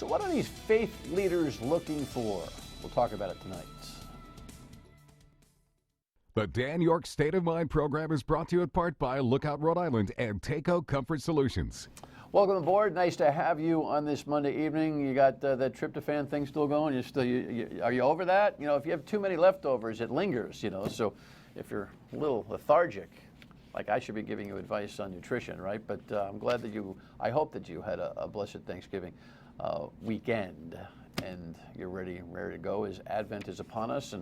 So what are these faith leaders looking for? We'll talk about it tonight. The Dan Yorke State of Mind program is brought to you in part by Lookout Rhode Island and Takeo Comfort Solutions. Welcome aboard. Nice to have you on this Monday evening. You got that tryptophan thing still going? Are you over that? You know, if you have too many leftovers, it lingers, you know. So if you're a little lethargic, like I should be giving you advice on nutrition, right? But I'm glad that I hope that you had a blessed Thanksgiving weekend and you're ready to go as Advent is upon us. And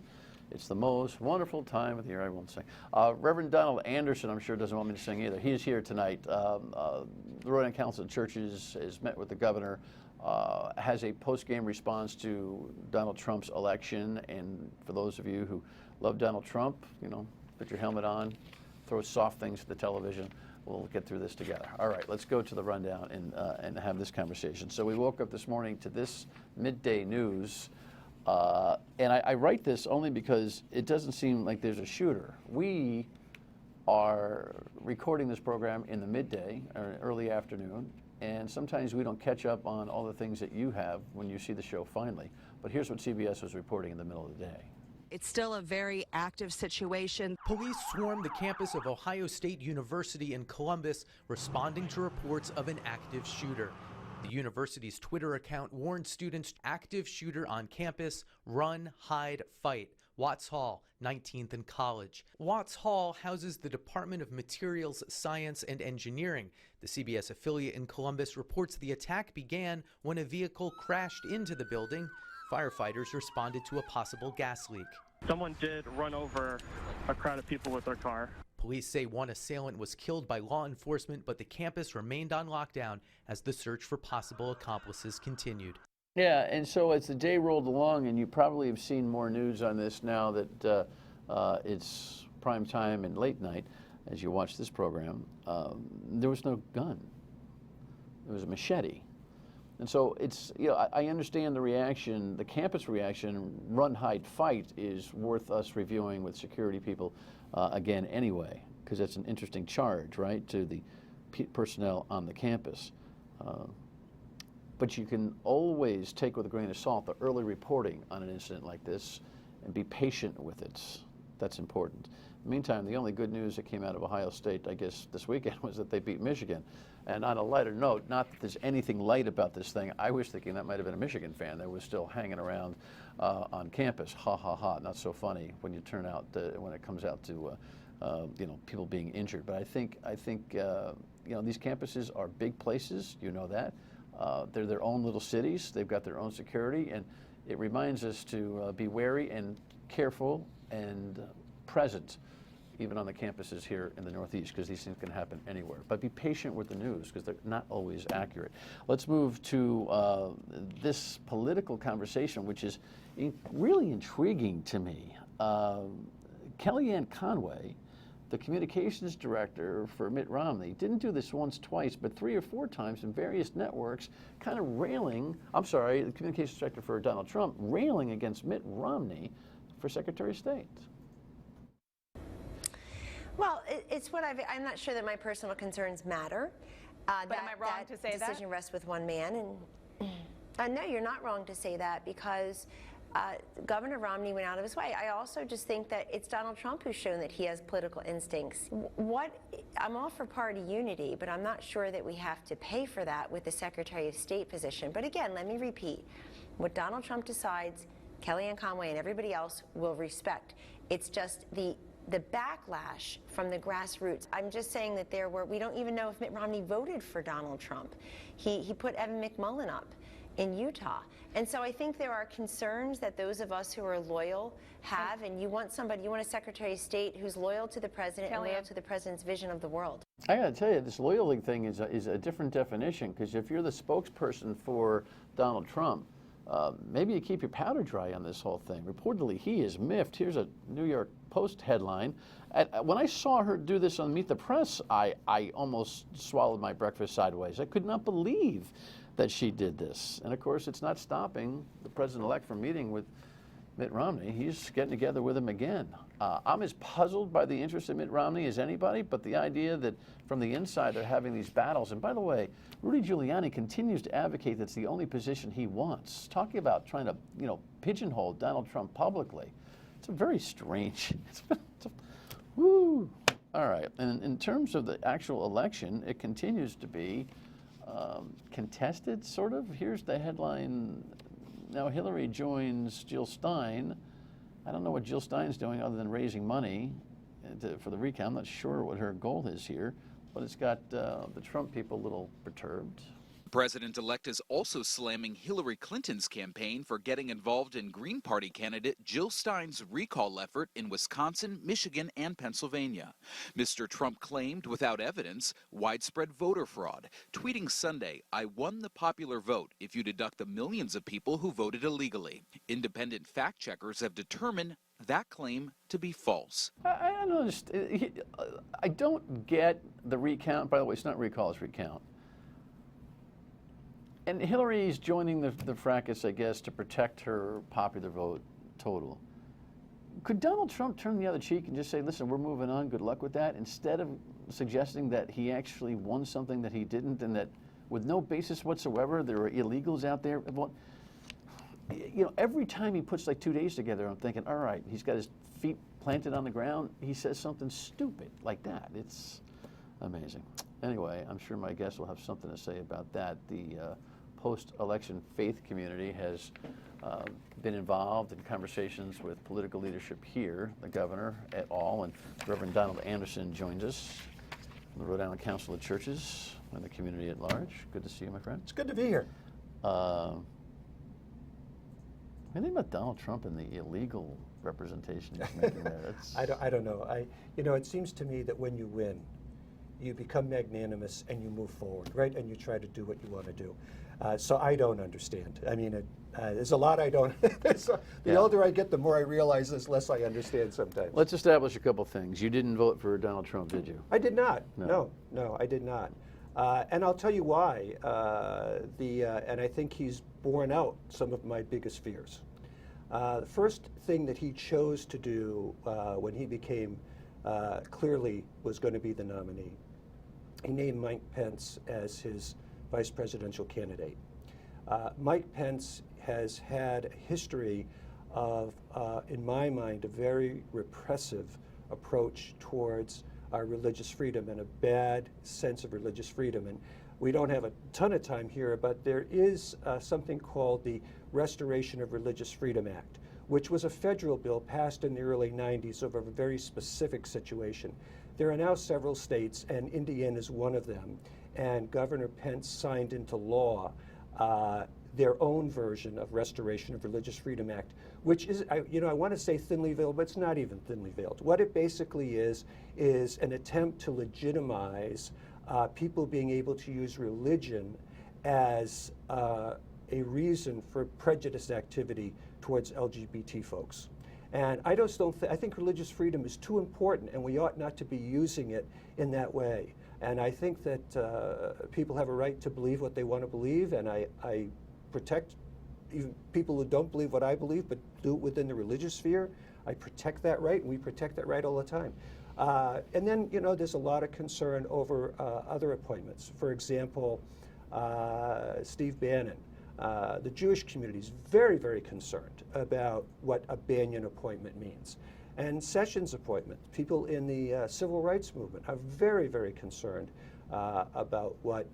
it's the most wonderful time of the year. I won't sing. Reverend Donald Anderson, I'm sure, doesn't want me to sing either. He is here tonight. The Rhode Island Council of Churches has met with the governor, has a post-game response to Donald Trump's election. And for those of you who love Donald Trump, you know, put your helmet on, throw soft things at the television. We'll get through this together. All right, let's go to the rundown and have this conversation. So we woke up this morning to this midday news. And I write this only because it doesn't seem like there's a shooter. We are recording this program in the midday or early afternoon, and sometimes we don't catch up on all the things that you have when you see the show finally. But here's what CBS was reporting in the middle of the day. It's still a very active situation. Police swarmed the campus of Ohio State University in Columbus, responding to reports of an active shooter. The university's Twitter account warned students, active shooter on campus, run, hide, fight. Watts Hall, 19th and College. Watts Hall houses the Department of Materials Science and Engineering. The CBS affiliate in Columbus reports the attack began when a vehicle crashed into the building. Firefighters responded to a possible gas leak. Someone did run over a crowd of people with their car. Police say one assailant was killed by law enforcement, but the campus remained on lockdown as the search for possible accomplices continued. Yeah, and so as the day rolled along, and you probably have seen more news on this now that it's prime time and late night as you watch this program, there was no gun. It was a machete. And so it's, you know, I understand the reaction, the campus reaction, run, hide, fight is worth us reviewing with security people again anyway, because that's an interesting charge, right, to the personnel on the campus. But you can always take with a grain of salt the early reporting on an incident like this and be patient with it. That's important. In the meantime, the only good news that came out of Ohio State, I guess, this weekend was that they beat Michigan. And on a lighter note, not that there's anything light about this thing, I was thinking that might have been a Michigan fan that was still hanging around on campus. Ha, ha, ha. Not so funny when you turn out, when it comes out to, you know, people being injured. But I think you know, these campuses are big places. You know that. They're their own little cities. They've got their own security. And it reminds us to be wary and careful and present, even on the campuses here in the Northeast, because these things can happen anywhere. But be patient with the news, because they're not always accurate. Let's move to this political conversation, which is really intriguing to me. Kellyanne Conway, the communications director for Mitt Romney, didn't do this once, twice, but 3 or 4 times in various networks, kind of the communications director for Donald Trump, railing against Mitt Romney for Secretary of State. Well, it's what I'm not sure that my personal concerns matter. But am I wrong to say that? Decision rests with one man, and no, you're not wrong to say that, because Governor Romney went out of his way. I also just think that it's Donald Trump who's shown that he has political instincts. I'm all for party unity, but I'm not sure that we have to pay for that with the Secretary of State position. But again, let me repeat, what Donald Trump decides, Kellyanne Conway and everybody else will respect. It's just the backlash from the grassroots. I'm just saying that we don't even know if Mitt Romney voted for Donald Trump. He put Evan McMullin up in Utah. And so I think there are concerns that those of us who are loyal have, and you want a Secretary of State who's loyal to the president and loyal to the president's vision of the world. I gotta tell you, this loyalty thing is a different definition, because if you're the spokesperson for Donald Trump, maybe you keep your powder dry on this whole thing. Reportedly, he is miffed. Here's a New York Post headline. When I saw her do this on Meet the Press, I almost swallowed my breakfast sideways. I could not believe that she did this. And of course, it's not stopping the president-elect from meeting with Mitt Romney, he's getting together with him again. I'm as puzzled by the interest in Mitt Romney as anybody, but the idea that from the inside they're having these battles, and by the way, Rudy Giuliani continues to advocate that's the only position he wants. Talking about trying to, pigeonhole Donald Trump publicly. It's a very strange, woo. All right, and in terms of the actual election, it continues to be contested, sort of. Here's the headline. Now Hillary joins Jill Stein. I don't know what Jill Stein's doing other than raising money for the recount. I'm not sure what her goal is here, but it's got the Trump people a little perturbed. The president-elect is also slamming Hillary Clinton's campaign for getting involved in Green Party candidate Jill Stein's recall effort in Wisconsin, Michigan, and Pennsylvania. Mr. Trump claimed, without evidence, widespread voter fraud, tweeting Sunday, "I won the popular vote if you deduct the millions of people who voted illegally." Independent fact-checkers have determined that claim to be false. I don't understand. I don't get the recount. By the way, it's not recall, it's recount. And Hillary's joining the fracas, I guess, to protect her popular vote total. Could Donald Trump turn the other cheek and just say, listen, we're moving on, good luck with that, instead of suggesting that he actually won something that he didn't, and that with no basis whatsoever, there are illegals out there? Every time he puts like 2 days together, I'm thinking, all right, he's got his feet planted on the ground, he says something stupid like that. It's amazing. Anyway, I'm sure my guest will have something to say about that. The post-election faith community has been involved in conversations with political leadership here, the governor et al., and Reverend Donald Anderson joins us from the Rhode Island Council of Churches and the community at large. Good to see you, my friend. It's good to be here. Anything about Donald Trump and the illegal representation he's making there? I don't know. It seems to me that when you win, you become magnanimous and you move forward, right? And you try to do what you want to do. So I don't understand. I mean, there's a lot I don't. The older I get, the more I realize there's less I understand sometimes. Let's establish a couple things. You didn't vote for Donald Trump, did you? I did not. No, I did not. And I'll tell you why. And I think he's borne out some of my biggest fears. The first thing that he chose to do when he became clearly was going to be the nominee, he named Mike Pence as his vice presidential candidate. Mike Pence has had a history of, in my mind, a very repressive approach towards our religious freedom and a bad sense of religious freedom. And we don't have a ton of time here, but there is something called the Restoration of Religious Freedom Act, which was a federal bill passed in the early 90s over a very specific situation. There are now several states, and Indiana is one of them, and Governor Pence signed into law their own version of Restoration of Religious Freedom Act, which is, I want to say thinly veiled, but it's not even thinly veiled. What it basically is an attempt to legitimize people being able to use religion as a reason for prejudiced activity towards LGBT folks. And I think religious freedom is too important, and we ought not to be using it in that way. And I think that people have a right to believe what they want to believe, and I protect even people who don't believe what I believe, but do it within the religious sphere. I protect that right, and we protect that right all the time. And then, there's a lot of concern over other appointments. For example, Steve Bannon. The Jewish community is very, very concerned about what a Bannon appointment means. And Sessions' appointment, people in the civil rights movement are very, very concerned about what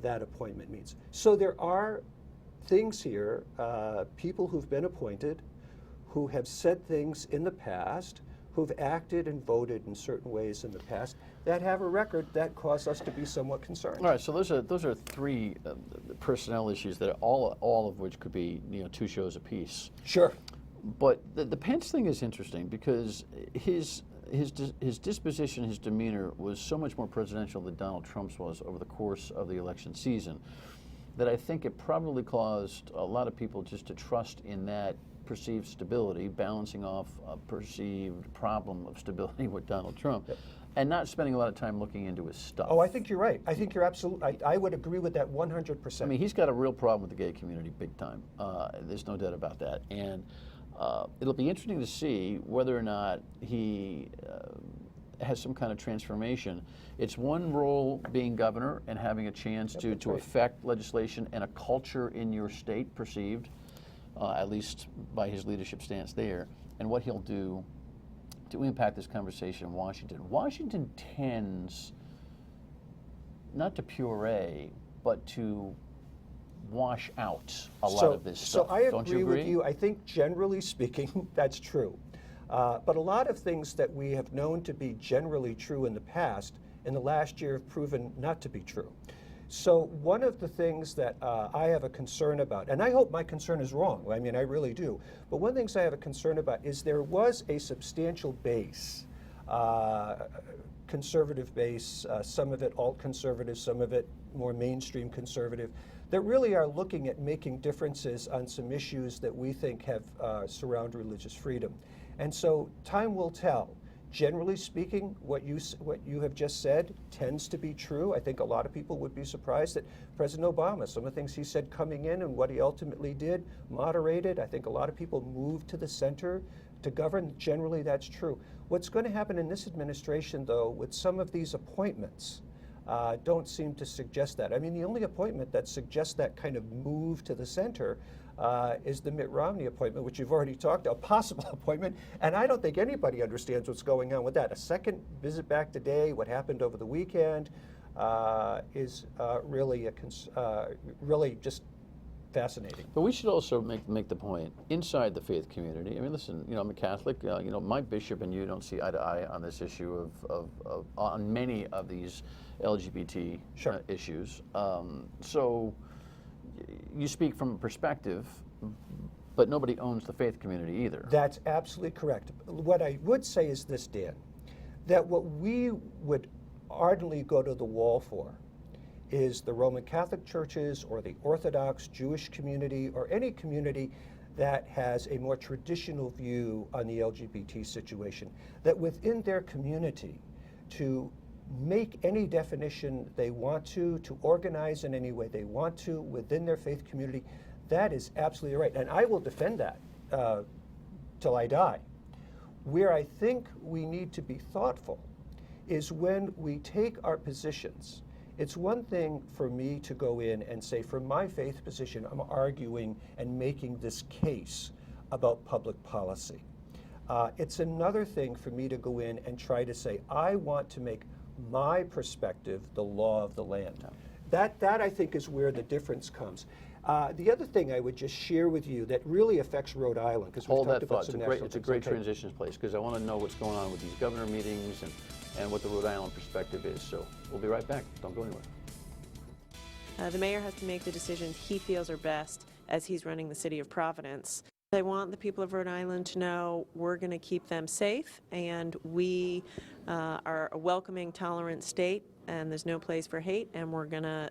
that appointment means. So there are things here, people who've been appointed, who have said things in the past, who've acted and voted in certain ways in the past, that have a record that cause us to be somewhat concerned. All right, so those are three personnel issues that all of which could be 2 shows apiece. Sure. But the Pence thing is interesting because his disposition, his demeanor was so much more presidential than Donald Trump's was over the course of the election season that I think it probably caused a lot of people just to trust in that perceived stability, balancing off a perceived problem of stability with Donald Trump, and not spending a lot of time looking into his stuff. Oh, I think you're right. I think you're absolutely, I would agree with that 100%. I mean, he's got a real problem with the gay community, big time. There's no doubt about that. And It'll be interesting to see whether or not he has some kind of transformation. It's one role being governor and having a chance to affect legislation and a culture in your state perceived, at least by his leadership stance there, and what he'll do to impact this conversation in Washington. Washington tends not to puree, but to wash out a lot of this stuff. So I Don't you agree agree with you. I think generally speaking, that's true. But a lot of things that we have known to be generally true in the past, in the last year have proven not to be true. So one of the things that I have a concern about, and I hope my concern is wrong, I mean, I really do, but one of the things I have a concern about is there was a substantial base, conservative base, some of it alt-conservative, some of it more mainstream conservative, that really are looking at making differences on some issues that we think have surround religious freedom. And so time will tell. Generally speaking, what you have just said tends to be true. I think a lot of people would be surprised that President Obama, some of the things he said coming in and what he ultimately did, moderated. I think a lot of people moved to the center to govern. Generally, that's true. What's going to happen in this administration, though, with some of these appointments, don't seem to suggest that. I mean, the only appointment that suggests that kind of move to the center is the Mitt Romney appointment, which you've already talked about, a possible appointment, and I don't think anybody understands what's going on with that. A second visit back today, what happened over the weekend, is really really just fascinating. But we should also make the point inside the faith community. I mean, listen, you know, I'm a Catholic. You know, my bishop and you don't see eye to eye on this issue on many of these LGBT issues. So you speak from a perspective, but nobody owns the faith community either. That's absolutely correct. What I would say is this, Dan, that what we would ardently go to the wall for is the Roman Catholic churches or the Orthodox Jewish community or any community that has a more traditional view on the LGBT situation, that within their community to make any definition they want to organize in any way they want to within their faith community, that is absolutely right. And I will defend that till I die. Where I think we need to be thoughtful is when we take our positions. It's one thing for me to go in and say, from my faith position, I'm arguing and making this case about public policy. It's another thing for me to go in and try to say, I want to make my perspective the law of the land. That I think is where the difference comes. The other thing I would just share with you that really affects Rhode Island, because we've talked about some national things. It's a great transition place, because I want to know what's going on with these governor meetings and what the Rhode Island perspective is. So we'll be right back. Don't go anywhere. The mayor has to make the decisions he feels are best as he's running the city of Providence. I want the people of Rhode Island to know we're going to keep them safe, and we are a welcoming, tolerant state, and there's no place for hate, and we're going to,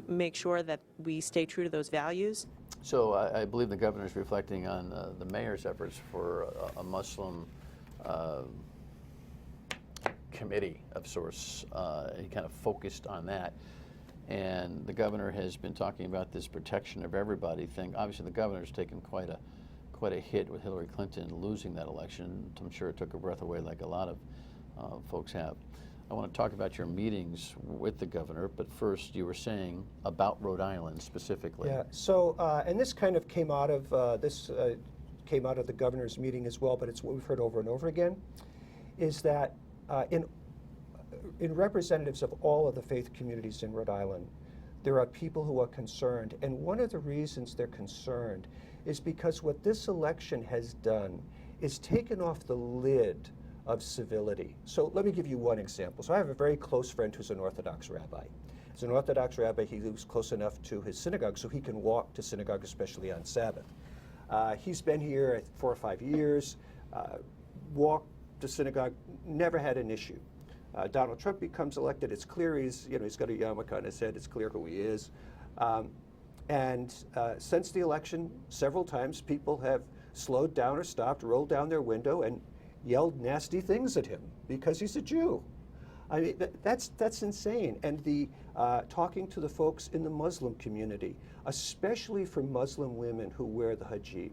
make sure that we stay true to those values. So I believe the governor is reflecting on the mayor's efforts for a Muslim committee of sorts. He kind of focused on that. And the governor has been talking about this protection of everybody thing. Obviously, the governor's taken quite a hit with Hillary Clinton losing that election. I'm sure it took her breath away, like a lot of folks have. I want to talk about your meetings with the governor, but first, you were saying about Rhode Island specifically. Yeah. So, and this kind of came out of the governor's meeting as well, but it's what we've heard over and over again, is that in representatives of all of the faith communities in Rhode Island, there are people who are concerned. And one of the reasons they're concerned is because what this election has done is taken off the lid of civility. So let me give you one example. So I have a very close friend who's an Orthodox rabbi. As an Orthodox rabbi, he lives close enough to his synagogue so he can walk to synagogue, especially on Sabbath. He's been here 4 or 5 years, walked to synagogue, never had an issue. Donald Trump becomes elected. It's clear he's got a yarmulke on his head. It's clear who he is. And since the election, several times people have slowed down or stopped, rolled down their window, and yelled nasty things at him because he's a Jew. I mean, that's insane. And the talking to the folks in the Muslim community, especially for Muslim women who wear the hijab,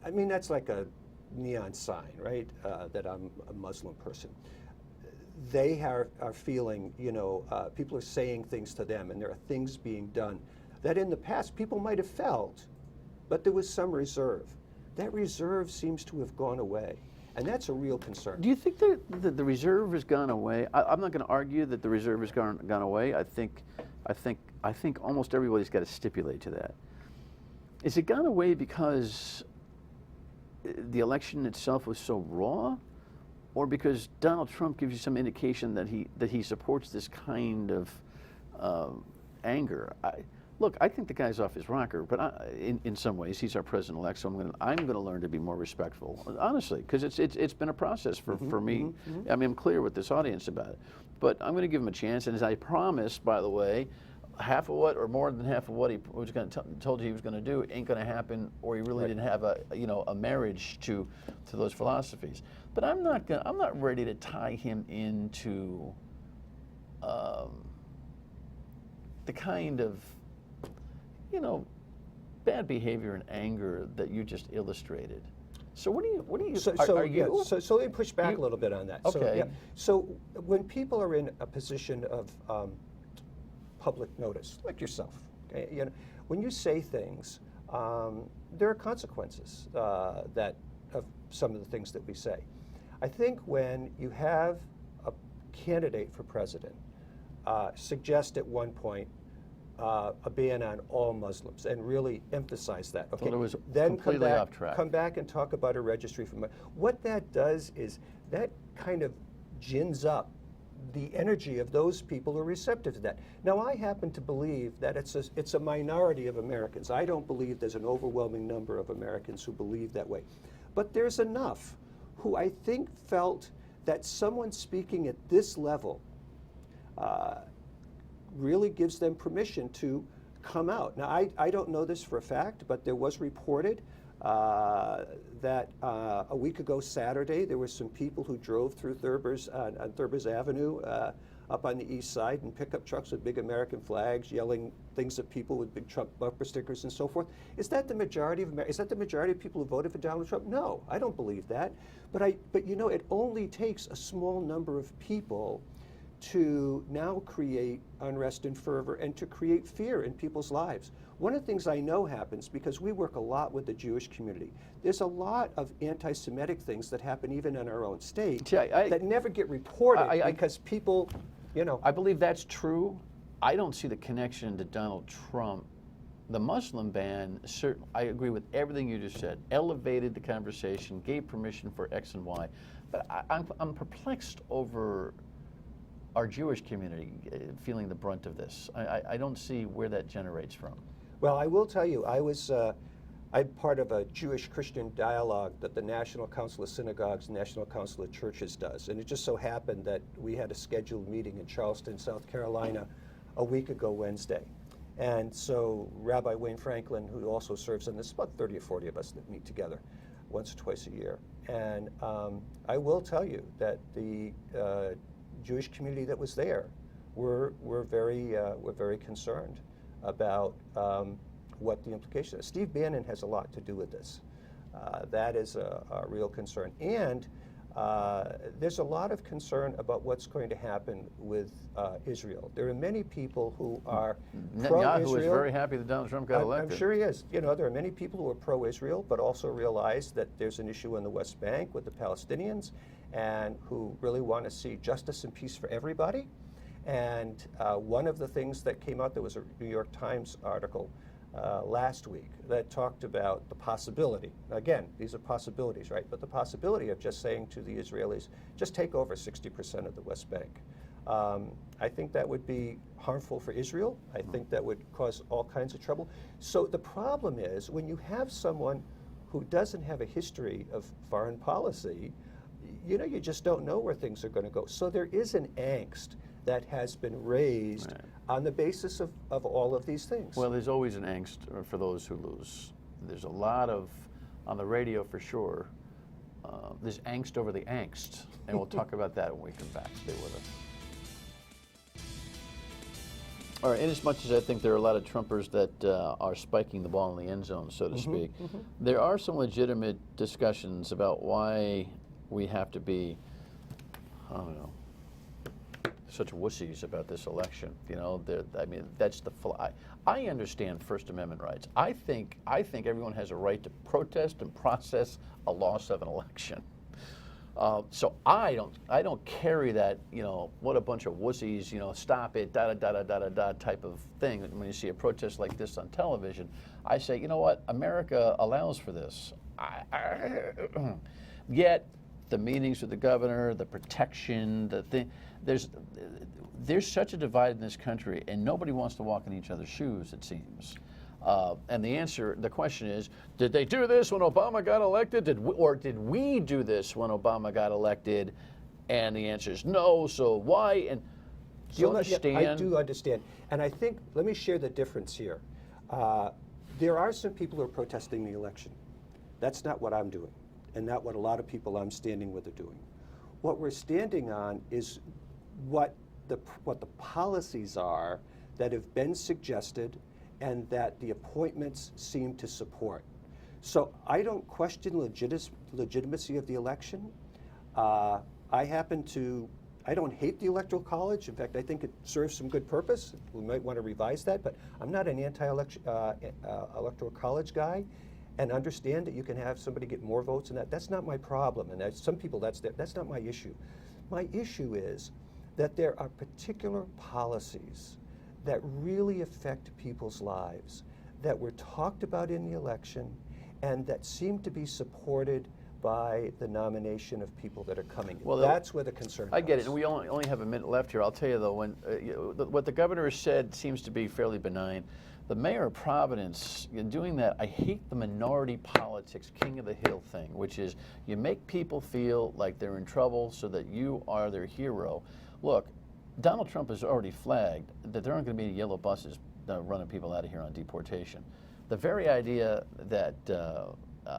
I mean, that's like a neon sign, right? That I'm a Muslim person. They are feeling, people are saying things to them, and there are things being done that in the past people might have felt, but there was some reserve. That reserve seems to have gone away, and that's a real concern. Do you think that the reserve has gone away? I'm not going to argue that the reserve has gone away. I think almost everybody's got to stipulate to that. Is it gone away because the election itself was so raw, or because Donald Trump gives you some indication that he supports this kind of anger? Look, I think the guy's off his rocker, but in some ways he's our president-elect, so I'm going to learn to be more respectful, honestly, because it's been a process for me. I mean, I'm clear with this audience about it, but I'm going to give him a chance. And as I promised, by the way, half of what, or more than half of what he was going to told you he was going to do ain't going to happen, or he really didn't have a marriage to those philosophies. But I'm not ready to tie him into the kind of bad behavior and anger that you just illustrated. So what do you? So let me push back a little bit on that. Okay. So when people are in a position of public notice, like yourself, okay, when you say things, there are consequences that of some of the things that we say. I think when you have a candidate for president suggest at one point a ban on all Muslims and really emphasize that. Okay, well, it was then completely off track. Come back and talk about a registry for what that does is that kind of gins up the energy of those people who are receptive to that. Now, I happen to believe that it's a minority of Americans. I don't believe there's an overwhelming number of Americans who believe that way, but there's enough who I think felt that someone speaking at this level really gives them permission to come out. Now, I don't know this for a fact, but there was reported that a week ago Saturday, there were some people who drove through Thurber's, on Thurber's Avenue up on the east side in pickup trucks with big American flags, yelling things at people with big Trump bumper stickers and so forth. Is that the majority of Is that the majority of people who voted for Donald Trump? No, I don't believe that. But it only takes a small number of people to now create unrest and fervor and to create fear in people's lives. One of the things I know happens, because we work a lot with the Jewish community, there's a lot of anti-Semitic things that happen even in our own state that never get reported because people, I believe that's true. I don't see the connection to Donald Trump. The Muslim ban, I agree with everything you just said, elevated the conversation, gave permission for X and Y, but I'm perplexed over our Jewish community feeling the brunt of this. I don't see where that generates from. Well, I will tell you, I'm part of a Jewish-Christian dialogue that the National Council of Synagogues and National Council of Churches does. And it just so happened that we had a scheduled meeting in Charleston, South Carolina, a week ago Wednesday. And so Rabbi Wayne Franklin, who also serves on this, about 30 or 40 of us that meet together once or twice a year. And I will tell you that the Jewish community that was there were very concerned about what the implication is. Steve Bannon has a lot to do with this. That is a real concern. And there's a lot of concern about what's going to happen with Israel. There are many people who are pro-Israel. Netanyahu is very happy that Donald Trump got elected. I'm sure he is. There are many people who are pro-Israel, but also realize that there's an issue in the West Bank with the Palestinians, and who really want to see justice and peace for everybody. And one of the things that came out, there was a New York Times article last week that talked about the possibility, again, these are possibilities, right? But the possibility of just saying to the Israelis, just take over 60% of the West Bank. I think that would be harmful for Israel. I think that would cause all kinds of trouble. So the problem is, when you have someone who doesn't have a history of foreign policy, you just don't know where things are going to go. So there is an angst that has been raised on the basis of all of these things. Well, there's always an angst for those who lose. There's a lot of, on the radio for sure, there's angst over the angst. And we'll talk about that when we come back. Stay with us. All right, inasmuch as I think there are a lot of Trumpers that are spiking the ball in the end zone, so to speak, there are some legitimate discussions about why we have to be, I don't know, such wussies about this election. You know, I mean, that's the. I understand First Amendment rights. I think everyone has a right to protest and process a loss of an election. So I don't carry that, you know, what a bunch of wussies, you know, stop it, da da da da da da type of thing. When you see a protest like this on television, I say, you know what, America allows for this. Yet the meetings with the governor, the protection, the thing, there's such a divide in this country, and nobody wants to walk in each other's shoes, it seems. And the question is, did they do this when Obama got elected? Did we do this when Obama got elected? And the answer is no, so why? And do you understand? I do understand. And I think, let me share the difference here. There are some people who are protesting the election. That's not what I'm doing, and not what a lot of people I'm standing with are doing. What we're standing on is what the policies are that have been suggested and that the appointments seem to support. So I don't question legitimacy of the election. I don't hate the Electoral College. In fact, I think it serves some good purpose. We might want to revise that, but I'm not an Electoral College guy, and understand that you can have somebody get more votes than that. That's not my problem, and some people, that's not my issue. My issue is that there are particular policies that really affect people's lives, that were talked about in the election, and that seem to be supported by the nomination of people that are coming. Well, that's where the concern comes. I get it, and we only have a minute left here. I'll tell you though, when what the governor has said seems to be fairly benign. The mayor of Providence, in doing that, I hate the minority politics, king of the hill thing, which is you make people feel like they're in trouble so that you are their hero. Look, Donald Trump has already flagged that there aren't going to be any yellow buses running people out of here on deportation. The very idea that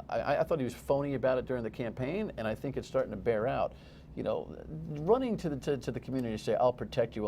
I thought he was phony about it during the campaign, and I think it's starting to bear out. You know, running to the community to say, I'll protect you,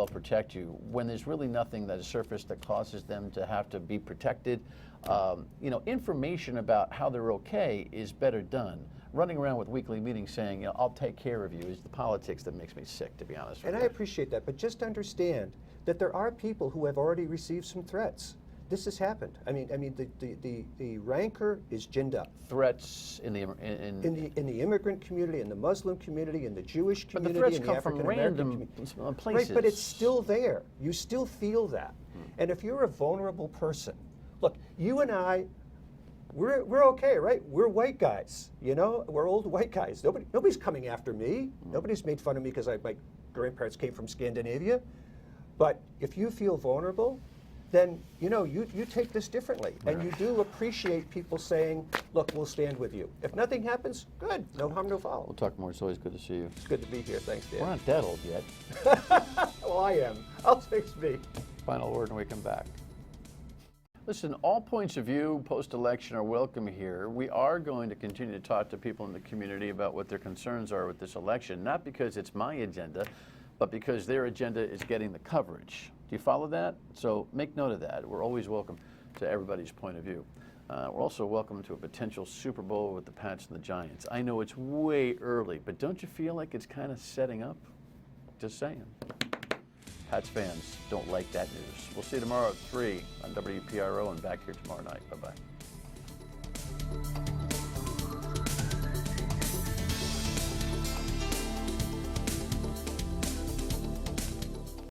when there's really nothing that has surfaced that causes them to have to be protected. You know, information about how they're okay is better done. Running around with weekly meetings saying, you know, I'll take care of you is the politics that makes me sick, to be honest with you. And I appreciate that, but just understand that there are people who have already received some threats. This has happened. I mean, the rancor is ginned up. Threats in the immigrant community, in the Muslim community, in the Jewish community, but the threats in the come African from American random community. places. Right, but it's still there. You still feel that. And if you're a vulnerable person, look, you and I, we're okay, right? We're white guys, you know? We're old white guys. Nobody's coming after me. Nobody's made fun of me because my grandparents came from Scandinavia. But if you feel vulnerable, then you know you take this differently, and you do appreciate people saying, "Look, we'll stand with you." If nothing happens, good, no harm, no foul. We'll talk more. It's always good to see you. It's good to be here. Thanks, Dan. We're not that old yet. Well, I am. I'll fix me. Final word, and we come back. Listen, all points of view post-election are welcome here. We are going to continue to talk to people in the community about what their concerns are with this election, not because it's my agenda, but because their agenda is getting the coverage. Do you follow that? So make note of that. We're always welcome to everybody's point of view. We're also welcome to a potential Super Bowl with the Pats and the Giants. I know it's way early, but don't you feel like it's kind of setting up? Just saying. Pats fans don't like that news. We'll see you tomorrow at 3 on WPRO and back here tomorrow night. Bye-bye.